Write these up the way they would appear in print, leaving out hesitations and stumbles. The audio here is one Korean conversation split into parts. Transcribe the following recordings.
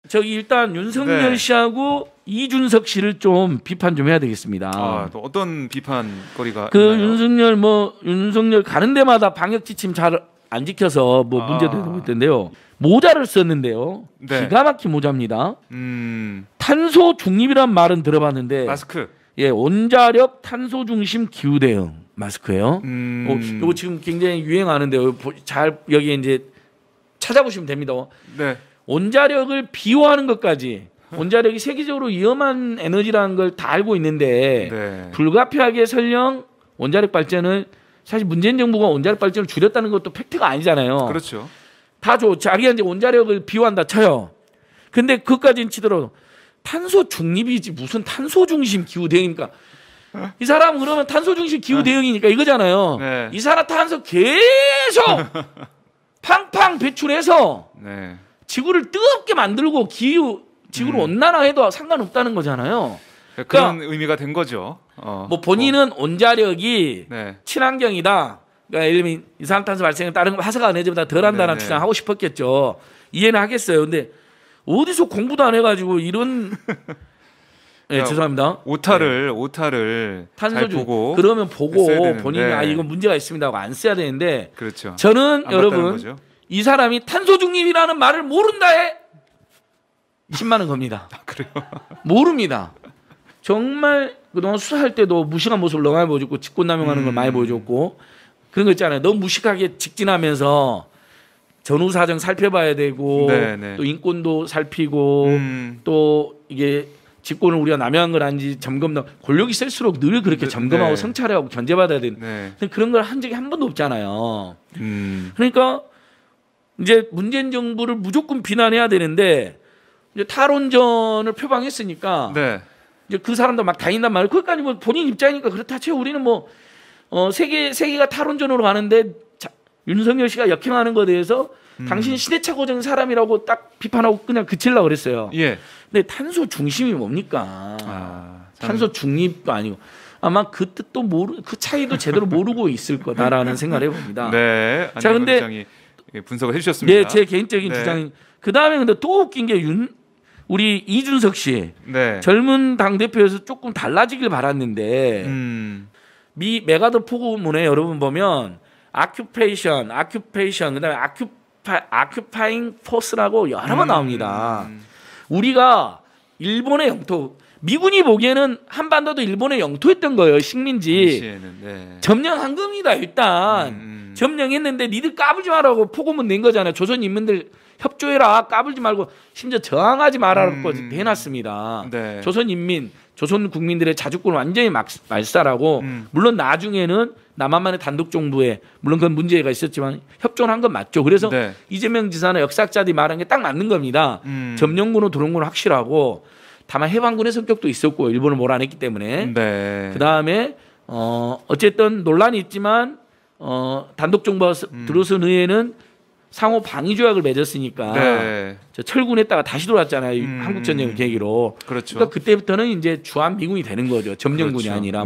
저기 일단 윤석열 네. 씨하고 이준석 씨를 좀 비판 좀 해야 되겠습니다. 아, 또 어떤 비판거리가 그 있나요? 윤석열 가는 데마다 방역 지침 잘 안 지켜서 뭐 문제도 되고 있던데요. 모자를 썼는데요. 네. 기가 막힌 모자입니다. 탄소 중립이란 말은 들어봤는데 마스크. 예, 원자력 탄소 중심 기후 대응 마스크예요. 이거 지금 굉장히 유행하는데요. 잘 여기 이제 찾아보시면 됩니다. 네. 원자력을 비호하는 것까지 원자력이 세계적으로 위험한 에너지라는 걸 다 알고 있는데 네. 불가피하게 설령 원자력 발전을 사실 문재인 정부가 원자력 발전을 줄였다는 것도 팩트가 아니잖아요. 그렇죠. 다 자기가 이제 원자력을 비호한다 쳐요. 근데 그것까지는 치더라도 탄소 중립이지 무슨 탄소 중심 기후 대응입니까? 이 사람 그러면 탄소 중심 기후 대응이니까 이거잖아요. 네. 이 사람 탄소 계속 팡팡 배출해서 네. 지구를 뜨겁게 만들고 지구를 온난화해도 상관없다는 거잖아요. 그런 의미가 된 거죠. 뭐 본인은 원자력이 네. 친환경이다. 그러니까 예를 들면 이산화탄소 발생은 다른 화석가 에너지보다 덜한다는 네네. 주장하고 싶었겠죠. 이해는 하겠어요. 근데 어디서 공부도 안 해가지고 이런 네, 죄송합니다. 오타를 잘 보고 그러면 보고 써야 되는데. 본인이 이건 문제가 있습니다 하고 안 써야 되는데 그렇죠. 저는 안 여러분 거죠. 이 사람이 탄소 중립이라는 말을 모른다에 10만 원 겁니다. 그래요? 모릅니다. 정말 그동안 수사할 때도 무식한 모습을 너무 많이 보여줬고 직권남용하는 걸 많이 보여줬고 그런 거 있잖아요. 너무 무식하게 직진하면서 전후 사정 살펴봐야 되고 네네. 또 인권도 살피고 또 이게 직권을 우리가 남용한 걸 아닌지 점검도 권력이 셀수록 늘 그렇게 점검하고 네. 성찰하고 견제받아야 되는 네. 그런 걸 한 적이 한 번도 없잖아요. 그러니까 이제 문재인 정부를 무조건 비난해야 되는데 이제 탈원전을 표방했으니까 네. 이제 그 사람들 막 다닌단 말이에요. 그것까지 뭐 본인 입장이니까 그렇다 치고 우리는 뭐 세계가 탈원전으로 가는데 윤석열 씨가 역행하는 것에 대해서 당신 시대착오적인 사람이라고 딱 비판하고 그냥 그치려고 그랬어요. 예. 근데 탄소 중심이 뭡니까? 탄소 중립도 아니고 아마 그 뜻도 그 차이도 제대로 모르고 있을 거다라는 생각을 해봅니다. 네. 자, 근데 부장이 분석을 해주셨습니다. 네, 제 개인적인 네. 주장인. 그 다음에 근데 또 웃긴 게 우리 이준석 씨 네. 젊은 당 대표에서 조금 달라지길 바랐는데 미 메가더 포고문에 여러분 보면 아큐페이션 그다음에 아큐파잉 포스라고 여러 번 나옵니다. 우리가 일본의 영토 미군이 보기에는 한반도도 일본의 영토였던 거예요. 식민지. 네. 점령한 겁니다. 일단 점령했는데 니들 까불지 말라고 포고문 낸 거잖아요. 조선 인민들 협조해라. 까불지 말고 심지어 저항하지 말라고 해놨습니다. 네. 조선 인민, 조선 국민들의 자주권을 완전히 말살하고 물론 나중에는 남한만의 단독 정부에 물론 그건 문제가 있었지만 협조를 한 건 맞죠. 그래서 네. 이재명 지사나 역사학자들이 말한 게 딱 맞는 겁니다. 점령군은 들어온 건 확실하고 다만 해방군의 성격도 있었고 일본을 몰아냈기 때문에 네. 그다음에 어쨌든 논란이 있지만 단독 정부가 들어선 후에는 상호 방위 조약을 맺었으니까 네. 저 철군했다가 다시 돌아왔잖아요. 한국 전쟁을 계기로. 그렇죠. 그러니까 그때부터는 이제 주한 미군이 되는 거죠. 점령군이 그렇죠. 아니라.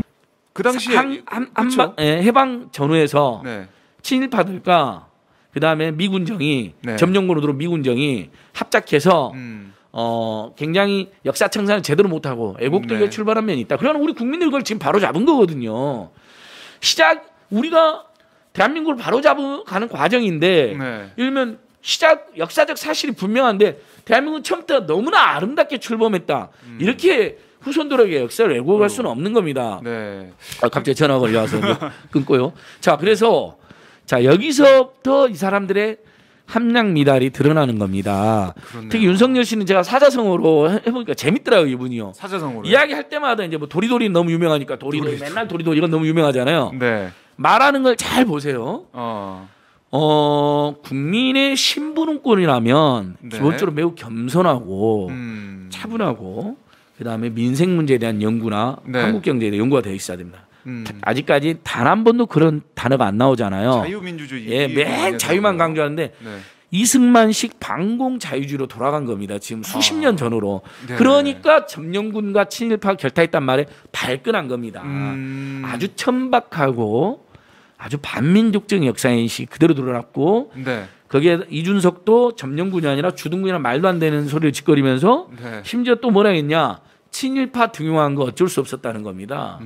그 당시에 그렇죠. 해방 전후에서 네. 친일파들과 그다음에 미군정이 네. 점령군으로 들어온 미군정이 합작해서 굉장히 역사 청산을 제대로 못하고 애국들과 네. 출발한 면이 있다. 그러나 우리 국민들 그걸 지금 바로 잡은 거거든요. 우리가 대한민국을 바로 잡아가는 과정인데 네. 이러면 역사적 사실이 분명한데 대한민국은 처음부터 너무나 아름답게 출범했다. 이렇게 후손들에게 역사를 왜곡할 수는 없는 겁니다. 네. 갑자기 전화가 걸려와서 끊고요. 자, 그래서 여기서부터 이 사람들의 함량 미달이 드러나는 겁니다. 그렇네요. 특히 윤석열 씨는 제가 사자성어로 해보니까 재밌더라고요, 이분이요. 사자성어로 이야기할 때마다 이제 뭐 도리도리 너무 유명하니까 도리도리 맨날 도리도리 이건 너무 유명하잖아요. 네. 말하는 걸 잘 보세요. 국민의 신분권이라면 네. 기본적으로 매우 겸손하고 차분하고 그다음에 민생 문제에 대한 연구나 네. 한국 경제에 대한 연구가 되어 있어야 됩니다. 아직까지 단 한 번도 그런 단어가 안 나오잖아요. 자유민주주의. 예, 맨 자유만 강조하는데 네. 이승만식 반공 자유주의로 돌아간 겁니다. 지금 수십 년 전으로. 네. 그러니까 점령군과 친일파 결탁했단 말에 발끈한 겁니다. 아주 천박하고 아주 반민족적인 역사인식이 그대로 드러났고 네. 거기에 이준석도 점령군이 아니라 주둔군이라 말도 안 되는 소리를 짓거리면서 네. 심지어 또 뭐라 했냐. 친일파 등용한 거 어쩔 수 없었다는 겁니다.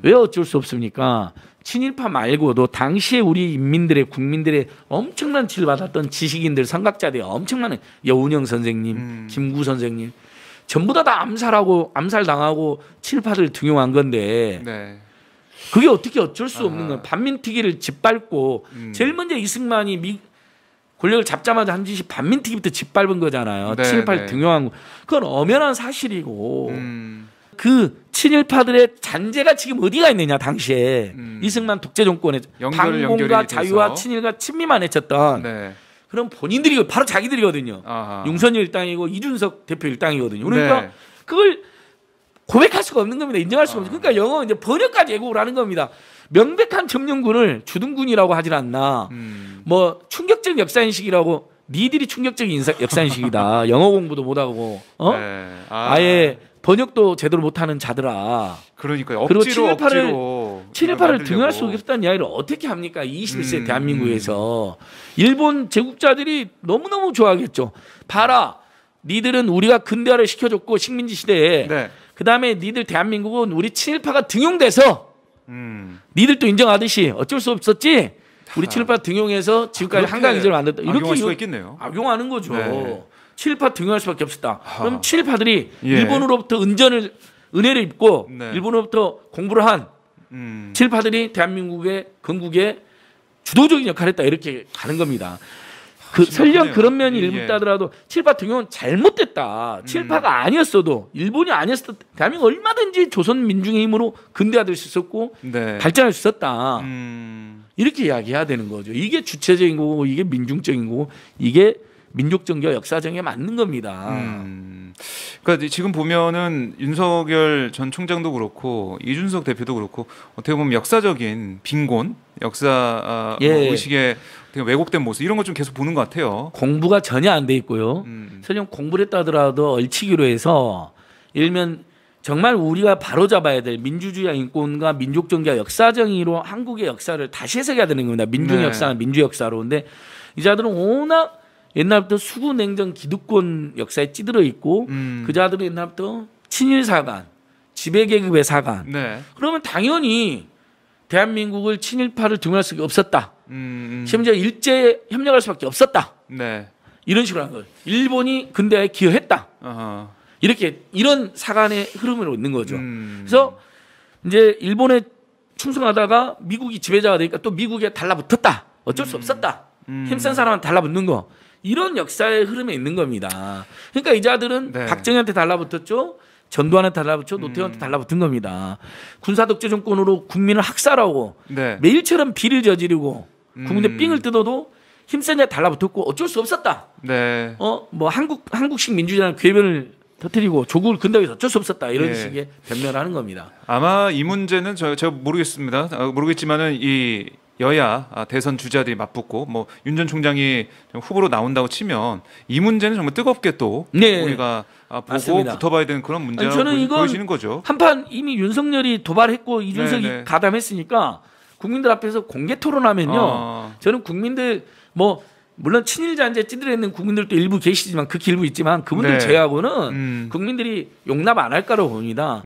왜 어쩔 수 없습니까? 친일파 말고도 당시에 우리 인민들의 국민들의 엄청난 지를 받았던 지식인들 선각자들이 엄청난 여운형 선생님, 김구 선생님 전부 다 암살당하고 친일파들 등용한 건데 네. 그게 어떻게 어쩔 수 없는 거예요. 반민특위를 짓밟고 제일 먼저 이승만이 권력을 잡자마자 한 짓이 반민특위부터 짓밟은 거잖아요. 네, 친일파를 네. 등용한 거. 그건 엄연한 사실이고 그 친일파들의 잔재가 지금 어디가 있느냐 당시에 이승만 독재 정권에 반공과 자유와 친일과 친미만 해쳤던 네. 그럼 본인들이 바로 자기들이거든요. 아하. 윤석열 일당이고 이준석 대표 일당이거든요. 그러니까 네. 그걸 고백할 수가 없는 겁니다. 인정할 수가 없어요. 그러니까 영어 이제 번역까지 왜곡을 하는 겁니다. 명백한 점령군을 주둔군이라고 하질 않나. 뭐 충격적 역사인식이라고 니들이 충격적인 역사인식이다. 영어 공부도 못하고 네. 아예 번역도 제대로 못하는 자들아. 그러니까요. 그리고 억지로 친일파를 등용할 수 없다는 이야기를 어떻게 합니까? 21세 대한민국에서. 일본 제국자들이 너무너무 좋아하겠죠. 봐라. 니들은 우리가 근대화를 시켜줬고 식민지 시대에 네. 그다음에 니들 대한민국은 우리 친일파가 등용돼서 니들도 인정하듯이 어쩔 수 없었지. 우리 친일파 등용해서 지금까지 한강 이전을 만들었다. 이렇게 수가 있겠네요. 악용하는 거죠. 네. 친일파 등용할 수밖에 없었다. 그럼 친일파들이 예. 일본으로부터 은혜를 입고 네. 일본으로부터 공부를 한 친일파들이 대한민국의 건국에 주도적인 역할을 했다. 이렇게 가는 겁니다. 설령 그런 면이 일부 있다더라도 친일파 등용은 잘못됐다. 친일파가 아니었어도 일본이 아니었어도 대한민국 얼마든지 조선 민중의 힘으로 근대화될 수 있었고 네. 발전할 수 있었다. 이렇게 이야기해야 되는 거죠. 이게 주체적인 거고 이게 민중적인 거고 이게 민족정교와 역사정에 맞는 겁니다. 그러니까 지금 보면은 윤석열 전 총장도 그렇고 이준석 대표도 그렇고 어떻게 보면 역사적인 빈곤, 역사 의식의 되게 왜곡된 모습 이런 것 좀 계속 보는 것 같아요. 공부가 전혀 안 돼 있고요. 설령 공부를 했다 하더라도 얼치기로 해서 일면 정말 우리가 바로잡아야 될 민주주의와 인권과 민족정교와 역사정의로 한국의 역사를 다시 해석해야 되는 겁니다. 민중의 역사는 민주의 역사로. 근데 이 자들은 워낙 옛날부터 수구냉전 기득권 역사에 찌들어 있고 그 자들은 옛날부터 친일사관, 지배계급의 사관. 네. 그러면 당연히 대한민국을 친일파를 등용할 수가 없었다. 심지어 일제에 협력할 수밖에 없었다. 네. 이런 식으로 한 거예요. 일본이 근대화에 기여했다. 아하. 이렇게 이런 사관의 흐름으로 있는 거죠. 그래서 이제 일본에 충성하다가 미국이 지배자가 되니까 또 미국에 달라붙었다. 어쩔 수 없었다. 힘센 사람한테 달라붙는 거. 이런 역사의 흐름에 있는 겁니다. 그러니까 이 자들은 네. 박정희한테 달라붙었죠. 전두환한테 달라붙죠. 노태우한테 달라붙은 겁니다. 군사독재 정권으로 국민을 학살하고 네. 매일처럼 비를 저지르고 국민의 삥을 뜯어도 힘센 자 달라붙었고 어쩔 수 없었다. 네. 뭐 한국식 민주주의라는 궤변을 터뜨리고 조국을 근대화해서 어쩔 수 없었다. 이런 식의 변명을 하는 겁니다. 아마 이 문제는 제가 모르겠습니다. 모르겠지만은 이 여야 대선 주자들이 맞붙고 뭐 윤 전 총장이 후보로 나온다고 치면 이 문제는 정말 뜨겁게 또 우리가 보고 맞습니다. 붙어봐야 되는 그런 문제라고 보여지는 거죠. 한판 이미 윤석열이 도발했고 이준석이 가담했으니까 국민들 앞에서 공개 토론하면요. 저는 국민들 뭐 물론 친일 잔재 찌들어 있는 국민들도 일부 계시지만 극히 일부 있지만 그분들 제외하고는 국민들이 용납 안 할 거라고 봅니다.